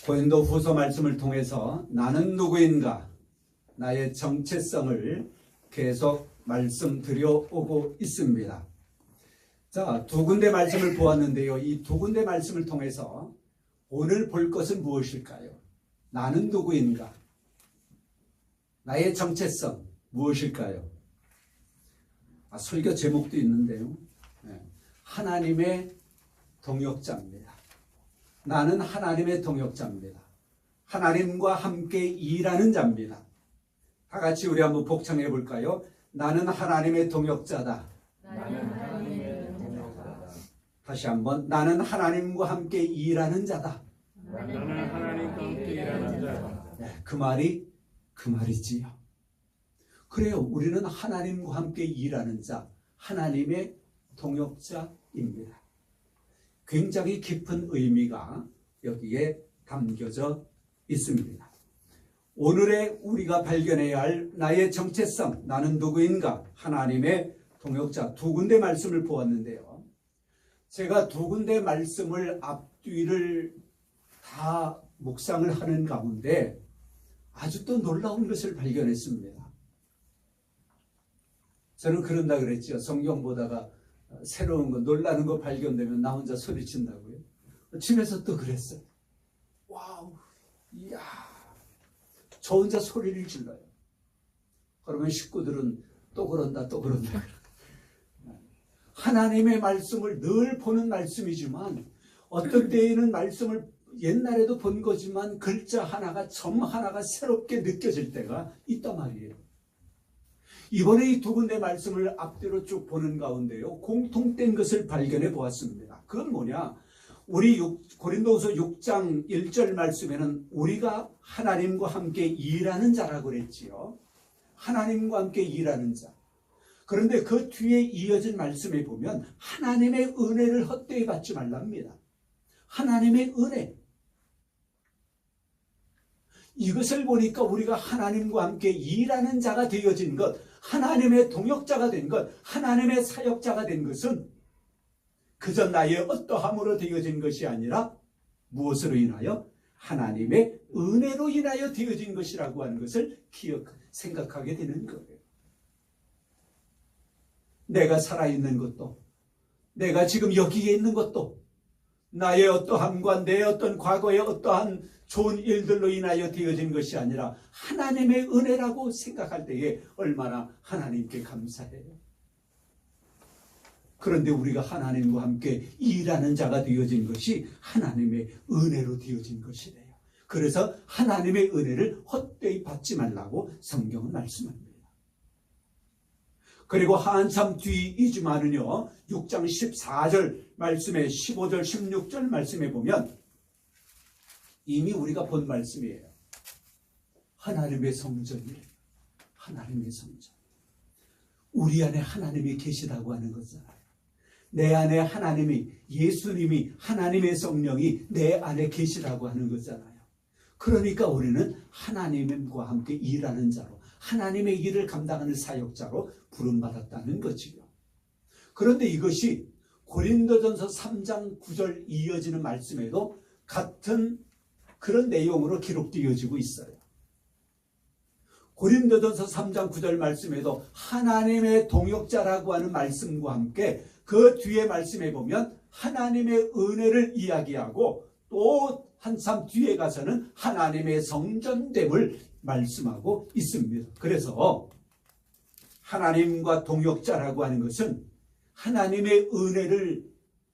고린도후서 말씀을 통해서 나는 누구인가, 나의 정체성을 계속 말씀드려오고 있습니다. 자, 두 군데 말씀을 보았는데요. 이 두 군데 말씀을 통해서 오늘 볼 것은 무엇일까요? 나는 누구인가? 나의 정체성 무엇일까요? 설교 제목도 있는데요. 하나님의 동역자입니다. 나는 하나님의 동역자입니다. 하나님과 함께 일하는 자입니다. 다 같이 우리 한번 복창해 볼까요? 나는 하나님의 동역자다. 나는 하나님의 동역자다. 다시 한번, 나는 하나님과 함께 일하는 자다. 나는 하나님과 함께 일하는 자다. 네, 그 말이지요. 그래요. 우리는 하나님과 함께 일하는 자, 하나님의 동역자입니다. 굉장히 깊은 의미가 여기에 담겨져 있습니다. 오늘의 우리가 발견해야 할 나의 정체성, 나는 누구인가, 하나님의 동역자, 두 군데 말씀을 보았는데요. 제가 두 군데 말씀을 앞뒤를 다 묵상을 하는 가운데 아주 또 놀라운 것을 발견했습니다. 저는 그런다 그랬죠. 성경 보다가 새로운 거, 놀라는 거 발견되면 나 혼자 소리친다고요. 집에서 또 그랬어요. 와우, 이야, 저 혼자 소리를 질러요. 그러면 식구들은 또 그런다. 하나님의 말씀을 늘 보는 말씀이지만 어떤 때에는 말씀을 옛날에도 본 거지만 글자 하나가, 점 하나가 새롭게 느껴질 때가 있단 말이에요. 이번에 이 두 군데 말씀을 앞뒤로 쭉 보는 가운데요, 공통된 것을 발견해 보았습니다. 그건 뭐냐? 우리 고린도후서 6장 1절 말씀에는 우리가 하나님과 함께 일하는 자라고 그랬지요. 하나님과 함께 일하는 자. 그런데 그 뒤에 이어진 말씀에 보면 하나님의 은혜를 헛되이 받지 말랍니다. 하나님의 은혜. 이것을 보니까 우리가 하나님과 함께 일하는 자가 되어진 것, 하나님의 동역자가 된 것, 하나님의 사역자가 된 것은 그저 나의 어떠함으로 되어진 것이 아니라 무엇으로 인하여? 하나님의 은혜로 인하여 되어진 것이라고 하는 것을 생각하게 되는 거예요. 내가 살아있는 것도, 내가 지금 여기에 있는 것도 나의 어떠함과 내 어떤 과거의 어떠한 좋은 일들로 인하여 되어진 것이 아니라 하나님의 은혜라고 생각할 때에 얼마나 하나님께 감사해요. 그런데 우리가 하나님과 함께 일하는 자가 되어진 것이 하나님의 은혜로 되어진 것이래요. 그래서 하나님의 은혜를 헛되이 받지 말라고 성경은 말씀합니다. 그리고 한참 뒤이지만은요, 6장 14절 말씀에 15절 16절 말씀에 보면 이미 우리가 본 말씀이에요. 하나님의 성전이에요. 하나님의 성전. 우리 안에 하나님이 계시다고 하는 거잖아요. 내 안에 하나님이, 예수님이, 하나님의 성령이 내 안에 계시다고 하는 거잖아요. 그러니까 우리는 하나님과 함께 일하는 자로, 하나님의 일을 감당하는 사역자로 부름받았다는 거지요. 그런데 이것이 고린도전서 3장 9절 이어지는 말씀에도 같은 그런 내용으로 기록되어지고 있어요. 고린도전서 3장 9절 말씀에도 하나님의 동역자라고 하는 말씀과 함께 그 뒤에 말씀에 보면 하나님의 은혜를 이야기하고 또 한참 뒤에 가서는 하나님의 성전됨을 말씀하고 있습니다. 그래서 하나님과 동역자라고 하는 것은 하나님의 은혜를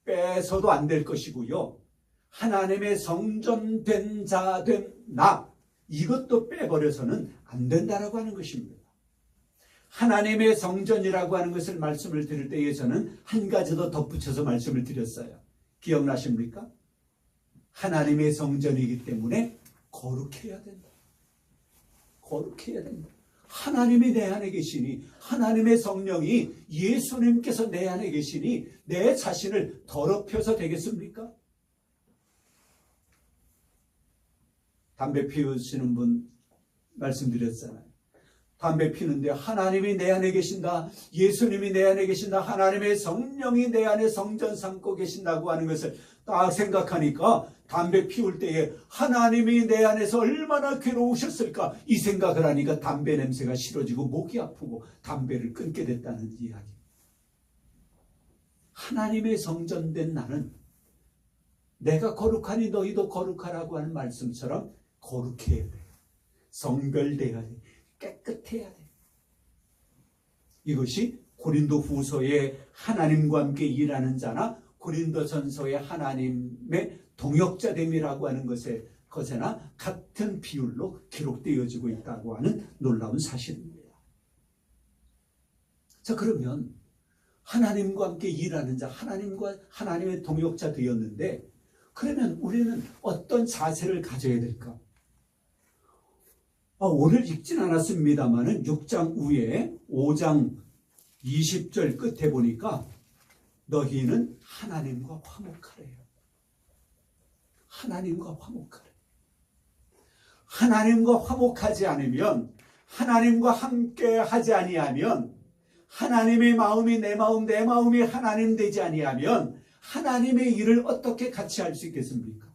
빼서도 안 될 것이고요, 하나님의 성전된 자 된 나, 이것도 빼버려서는 안 된다라고 하는 것입니다. 하나님의 성전이라고 하는 것을 말씀을 드릴 때에 저는 한 가지 더 덧붙여서 말씀을 드렸어요. 기억나십니까? 하나님의 성전이기 때문에 거룩해야 된다. 거룩해야 된다. 하나님이 내 안에 계시니, 하나님의 성령이, 예수님께서 내 안에 계시니 내 자신을 더럽혀서 되겠습니까? 담배 피우시는 분 말씀드렸잖아요. 담배 피는데 하나님이 내 안에 계신다, 예수님이 내 안에 계신다, 하나님의 성령이 내 안에 성전 삼고 계신다고 하는 것을 딱 생각하니까 담배 피울 때에 하나님이 내 안에서 얼마나 괴로우셨을까 이 생각을 하니까 담배 냄새가 싫어지고 목이 아프고 담배를 끊게 됐다는 이야기. 하나님의 성전된 나는 내가 거룩하니 너희도 거룩하라고 하는 말씀처럼 거룩해야 돼. 성별돼야 돼. 깨끗해야 돼. 이것이 고린도후서에 하나님과 함께 일하는 자나 고린도전서에 하나님의 동역자됨이라고 하는 것에나 같은 비율로 기록되어지고 있다고 하는 놀라운 사실입니다. 자, 그러면 하나님과 함께 일하는 자, 하나님의 동역자 되었는데, 그러면 우리는 어떤 자세를 가져야 될까? 오늘 읽진 않았습니다만은 6장 후에 5장 20절 끝에 보니까 너희는 하나님과 화목하래요. 하나님과 화목하래. 하나님과 화목하지 않으면, 하나님과 함께 하지 아니하면, 하나님의 마음이 내 마음, 내 마음이 하나님 되지 아니하면 하나님의 일을 어떻게 같이 할 수 있겠습니까?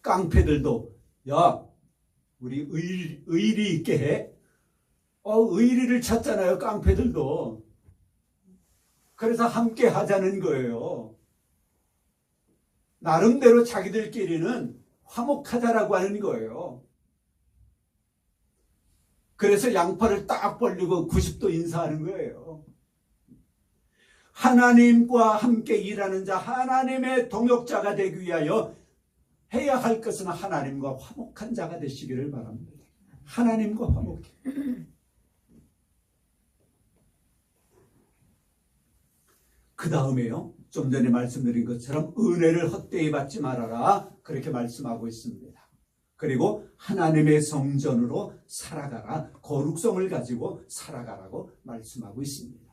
깡패들도 야, 우리 의리 있게 해. 의리를 찾잖아요, 깡패들도. 그래서 함께 하자는 거예요. 나름대로 자기들끼리는 화목하자라고 하는 거예요. 그래서 양팔을 딱 벌리고 90도 인사하는 거예요. 하나님과 함께 일하는 자, 하나님의 동역자가 되기 위하여 해야 할 것은 하나님과 화목한 자가 되시기를 바랍니다. 하나님과 화목해. 그 다음에요, 좀 전에 말씀드린 것처럼 은혜를 헛되이 받지 말아라, 그렇게 말씀하고 있습니다. 그리고 하나님의 성전으로 살아가라, 거룩성을 가지고 살아가라고 말씀하고 있습니다.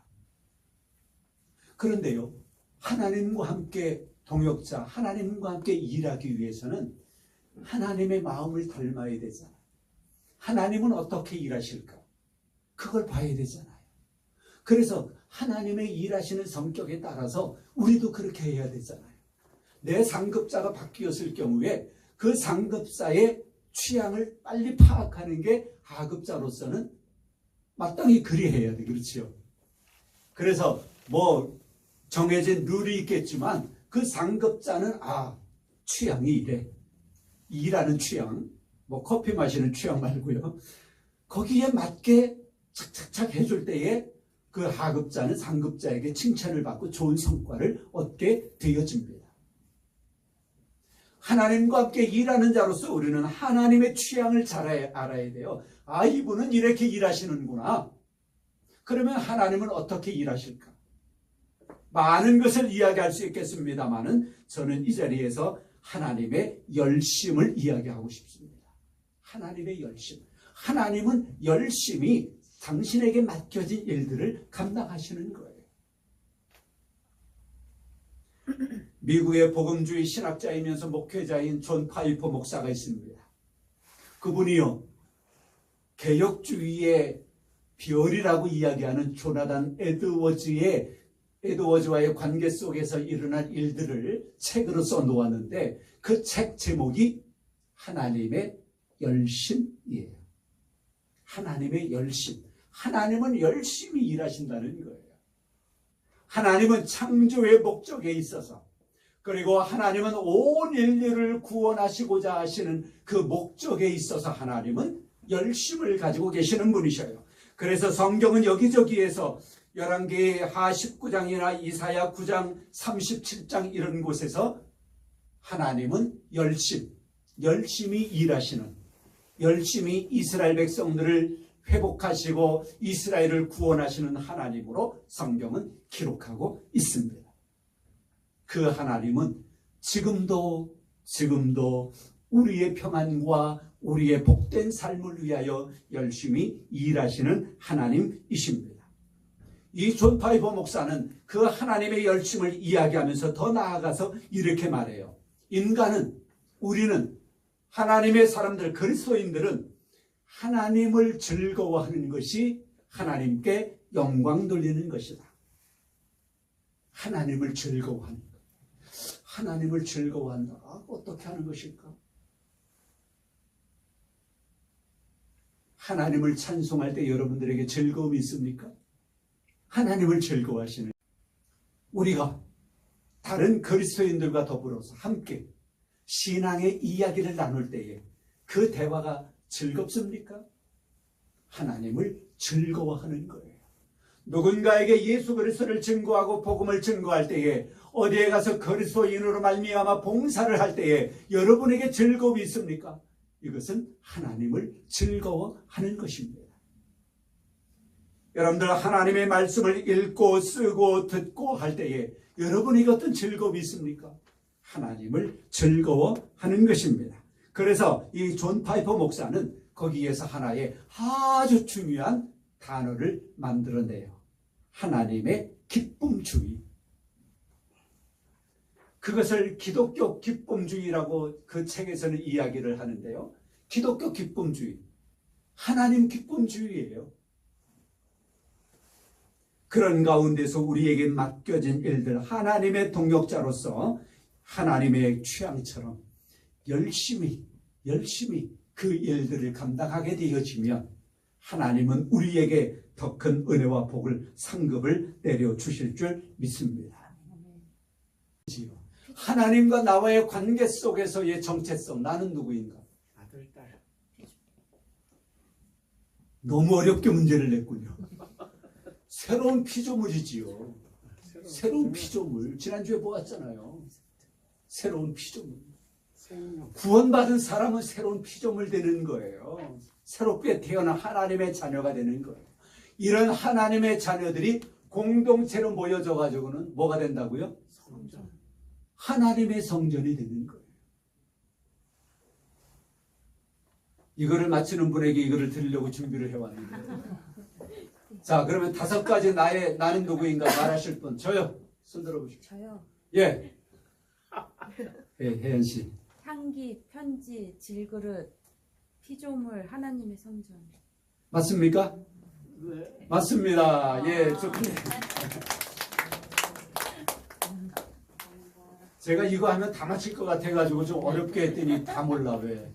그런데요, 하나님과 함께 동역자, 하나님과 함께 일하기 위해서는 하나님의 마음을 닮아야 되잖아요. 하나님은 어떻게 일하실까? 그걸 봐야 되잖아요. 그래서 하나님의 일하시는 성격에 따라서 우리도 그렇게 해야 되잖아요. 내 상급자가 바뀌었을 경우에 그 상급자의 취향을 빨리 파악하는 게 하급자로서는 마땅히 그리해야 돼. 그렇죠? 그래서 정해진 룰이 있겠지만 그 상급자는 취향이 이래. 일하는 취향, 커피 마시는 취향 말고요. 거기에 맞게 착착착 해줄 때에 그 하급자는 상급자에게 칭찬을 받고 좋은 성과를 얻게 되어집니다. 하나님과 함께 일하는 자로서 우리는 하나님의 취향을 잘 알아야 돼요. 이분은 이렇게 일하시는구나. 그러면 하나님은 어떻게 일하실까? 많은 것을 이야기할 수 있겠습니다만은 저는 이 자리에서 하나님의 열심을 이야기하고 싶습니다. 하나님의 열심. 하나님은 열심히 당신에게 맡겨진 일들을 감당하시는 거예요. 미국의 복음주의 신학자이면서 목회자인 존 파이퍼 목사가 있습니다. 그분이요, 개혁주의의 별이라고 이야기하는 조나단 에드워즈와의 관계 속에서 일어난 일들을 책으로 써놓았는데 그 책 제목이 하나님의 열심이에요. 하나님의 열심. 하나님은 열심히 일하신다는 거예요. 하나님은 창조의 목적에 있어서, 그리고 하나님은 온 인류를 구원하시고자 하시는 그 목적에 있어서 하나님은 열심을 가지고 계시는 분이셔요. 그래서 성경은 여기저기에서 열왕기하 19장이나 이사야 9장 37장 이런 곳에서 하나님은 열심히 일하시는, 열심히 이스라엘 백성들을 회복하시고 이스라엘을 구원하시는 하나님으로 성경은 기록하고 있습니다. 그 하나님은 지금도 우리의 평안과 우리의 복된 삶을 위하여 열심히 일하시는 하나님이십니다. 이 존 파이퍼 목사는 그 하나님의 열심을 이야기하면서 더 나아가서 이렇게 말해요. 우리는 하나님의 사람들, 그리스도인들은 하나님을 즐거워하는 것이 하나님께 영광 돌리는 것이다. 하나님을 즐거워하는 것. 하나님을 즐거워한다. 어떻게 하는 것일까? 하나님을 찬송할 때 여러분들에게 즐거움이 있습니까? 하나님을 즐거워하시는 우리가 다른 그리스도인들과 더불어서 함께 신앙의 이야기를 나눌 때에 그 대화가 즐겁습니까? 하나님을 즐거워하는 거예요. 누군가에게 예수 그리스도를 증거하고 복음을 증거할 때에 어디에 가서 그리스도인으로 말미암아 봉사를 할 때에 여러분에게 즐거움이 있습니까? 이것은 하나님을 즐거워하는 것입니다. 여러분들 하나님의 말씀을 읽고 쓰고 듣고 할 때에 여러분에게 어떤 즐거움이 있습니까? 하나님을 즐거워하는 것입니다. 그래서 이 존 파이퍼 목사는 거기에서 하나의 아주 중요한 단어를 만들어내요. 하나님의 기쁨주의. 그것을 기독교 기쁨주의라고 그 책에서는 이야기를 하는데요. 기독교 기쁨주의. 하나님 기쁨주의예요. 그런 가운데서 우리에게 맡겨진 일들, 하나님의 동역자로서 하나님의 취향처럼 열심히 그 일들을 감당하게 되어지면 하나님은 우리에게 더 큰 은혜와 복을 상급을 내려주실 줄 믿습니다. 하나님과 나와의 관계 속에서의 정체성, 나는 누구인가? 아들, 딸. 너무 어렵게 문제를 냈군요. 새로운 피조물이지요. 새로운 피조물. 지난주에 보았잖아요. 새로운 피조물. 생명. 구원받은 사람은 새로운 피조물 되는 거예요. 새롭게 태어난 하나님의 자녀가 되는 거예요. 이런 하나님의 자녀들이 공동체로 모여져 가지고는 뭐가 된다고요? 성전. 하나님의 성전이 되는 거예요. 이거를 맞추는 분에게 이거를 드리려고 준비를 해왔는데. 자, 그러면 5가지 나는 누구인가 말하실 분. 저요. 손 들어보십시오. 저요. 예. 예, 혜연 씨. 향기, 편지, 질그릇, 피조물, 하나님의 성전. 맞습니까? 네. 맞습니다. 예, 좋습니다. 제가 이거 하면 다 맞힐 것 같아가지고 좀 어렵게 했더니 다 몰라, 왜.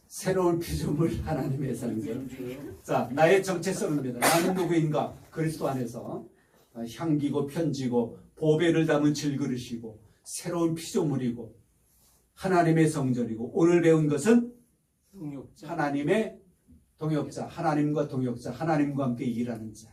새로운 피조물 하나님의 성전. 자, 나의 정체성입니다. 나는 누구인가? 그리스도 안에서 향기고 편지고 보배를 담은 질그릇이고 새로운 피조물이고 하나님의 성전이고 오늘 배운 것은 동역자. 하나님의 동역자, 하나님과 동역자, 하나님과 함께 일하는 자.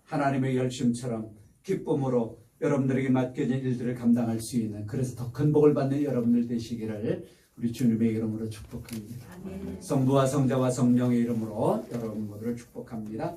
하나님의 열심처럼 기쁨으로 여러분들에게 맡겨진 일들을 감당할 수 있는, 그래서 더 큰 복을 받는 여러분들 되시기를 우리 주님의 이름으로 축복합니다. 아멘. 성부와 성자와 성령의 이름으로 여러분 모두를 축복합니다.